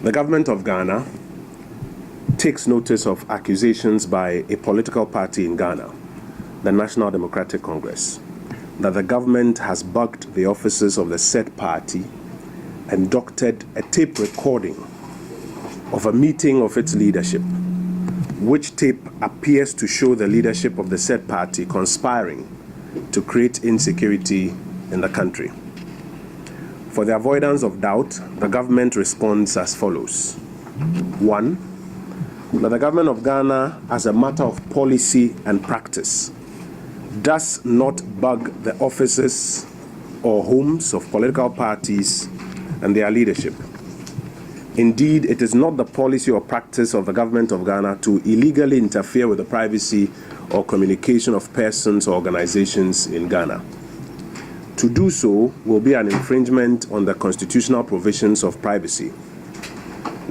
The government of Ghana takes notice of accusations by a political party in Ghana, the National Democratic Congress, that the government has bugged the offices of the said party and doctored a tape recording of a meeting of its leadership, which tape appears to show the leadership of the said party conspiring to create insecurity in the country. For the avoidance of doubt, the government responds as follows. 1. That the government of Ghana, as a matter of policy and practice, does not bug the offices or homes of political parties and their leadership. Indeed, it is not the policy or practice of the government of Ghana to illegally interfere with the privacy or communication of persons or organizations in Ghana. To do so will be an infringement on the constitutional provisions of privacy.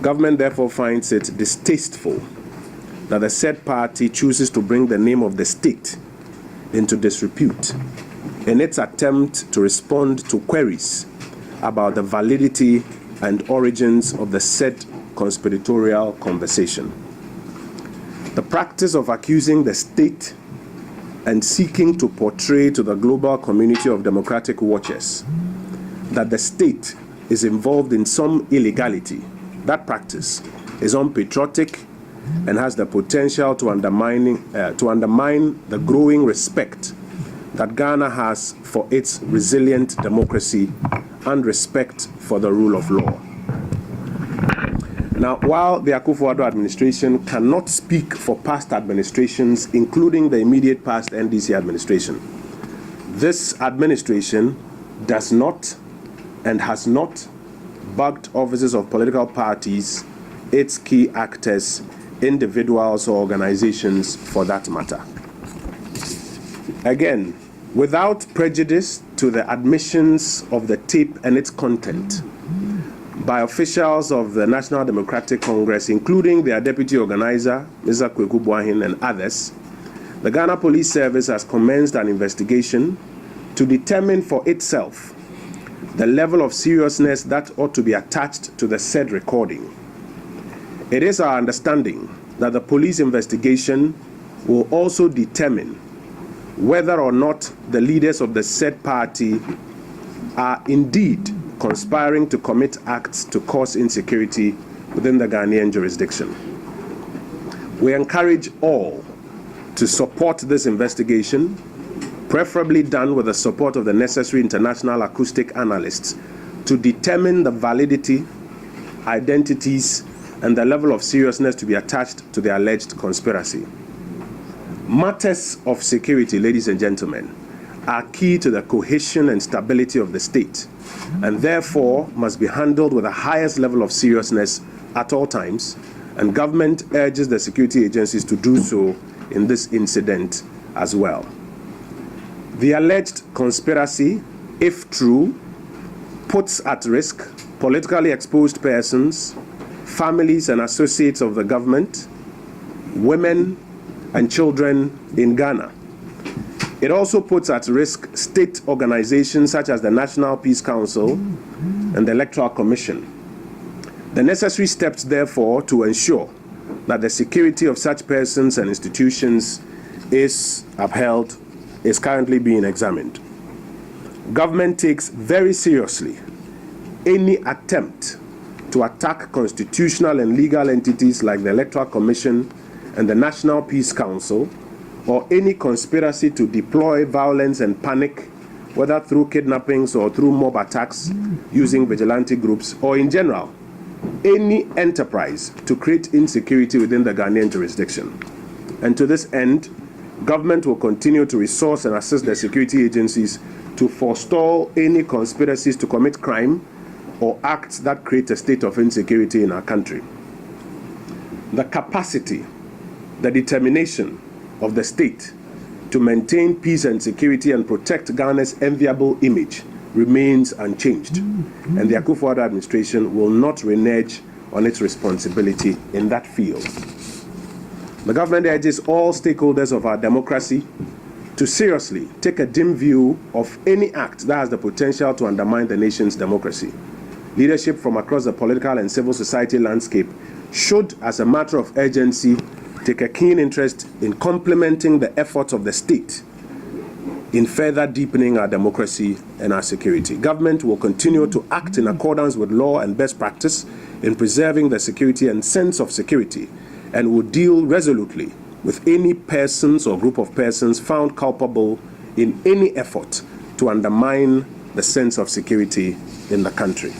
Government therefore finds it distasteful that the said party chooses to bring the name of the state into disrepute in its attempt to respond to queries about the validity and origins of the said conspiratorial conversation. The practice of accusing the state and seeking to portray to the global community of democratic watchers that the state is involved in some illegality, that practice is unpatriotic and has the potential to undermine the growing respect that Ghana has for its resilient democracy and respect for the rule of law. Now, while the Akufo-Addo administration cannot speak for past administrations, including the immediate past NDC administration, this administration does not and has not bugged offices of political parties, its key actors, individuals or organizations for that matter. Again, without prejudice to the admissions of the tape and its content by officials of the National Democratic Congress, including their deputy organizer, Mr. Kweku Boahin, and others, the Ghana Police Service has commenced an investigation to determine for itself the level of seriousness that ought to be attached to the said recording. It is our understanding that the police investigation will also determine whether or not the leaders of the said party are indeed conspiring to commit acts to cause insecurity within the Ghanaian jurisdiction. We encourage all to support this investigation, preferably done with the support of the necessary international acoustic analysts, to determine the validity, identities, and the level of seriousness to be attached to the alleged conspiracy. Matters of security, ladies and gentlemen, are key to the cohesion and stability of the state, and therefore must be handled with the highest level of seriousness at all times, and government urges the security agencies to do so in this incident as well. The alleged conspiracy, if true, puts at risk politically exposed persons, families and associates of the government, women and children in Ghana. It also puts at risk state organizations such as the National Peace Council and the Electoral Commission. The necessary steps, therefore, to ensure that the security of such persons and institutions is upheld is currently being examined. Government takes very seriously any attempt to attack constitutional and legal entities like the Electoral Commission and the National Peace Council, or any conspiracy to deploy violence and panic, whether through kidnappings or through mob attacks using vigilante groups, or in general, any enterprise to create insecurity within the Ghanaian jurisdiction. And to this end, government will continue to resource and assist the security agencies to forestall any conspiracies to commit crime or acts that create a state of insecurity in our country. The capacity, the determination of the state to maintain peace and security and protect Ghana's enviable image remains unchanged, and the Akufo-Addo administration will not renege on its responsibility in that field. The government urges all stakeholders of our democracy to seriously take a dim view of any act that has the potential to undermine the nation's democracy. Leadership from across the political and civil society landscape should, as a matter of urgency, take a keen interest in complementing the efforts of the state in further deepening our democracy and our security. Government will continue to act in accordance with law and best practice in preserving the security and sense of security, and will deal resolutely with any persons or group of persons found culpable in any effort to undermine the sense of security in the country.